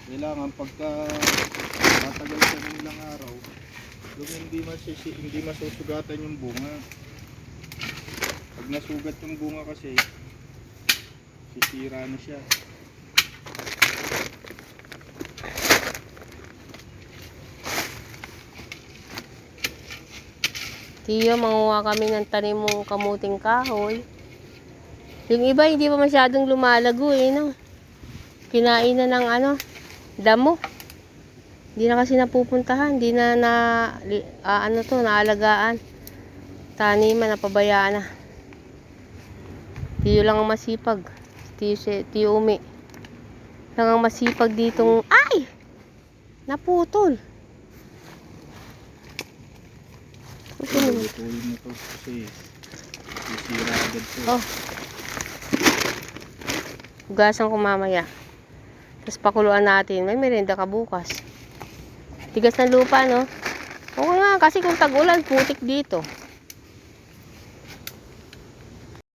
Kailangan pagka matagal siya ng ilang araw, yung hindi masusugatan yung bunga. Pag nasugat yung bunga kasi, sisira na siya. Tiyo, manguha kami ng tanim mong kamuting kahoy. Yung iba hindi pa masyadong lumalago eh, no? Kinain na ng damo. Hindi na kasi napupuntahan, hindi na naalagaan. Taniman, napabayaan na. Tiyo lang ang masipag. Tiyo Umi. Lang ang masipag ditong, ay! Naputol. Lutuin mo to kasi sisira agad to. Oh. Hugasan ko mamaya. Tapos pakuluan natin. May merenda ka bukas. Tigas ng lupa, no? Oo nga, kasi kung tag-ulan, putik dito.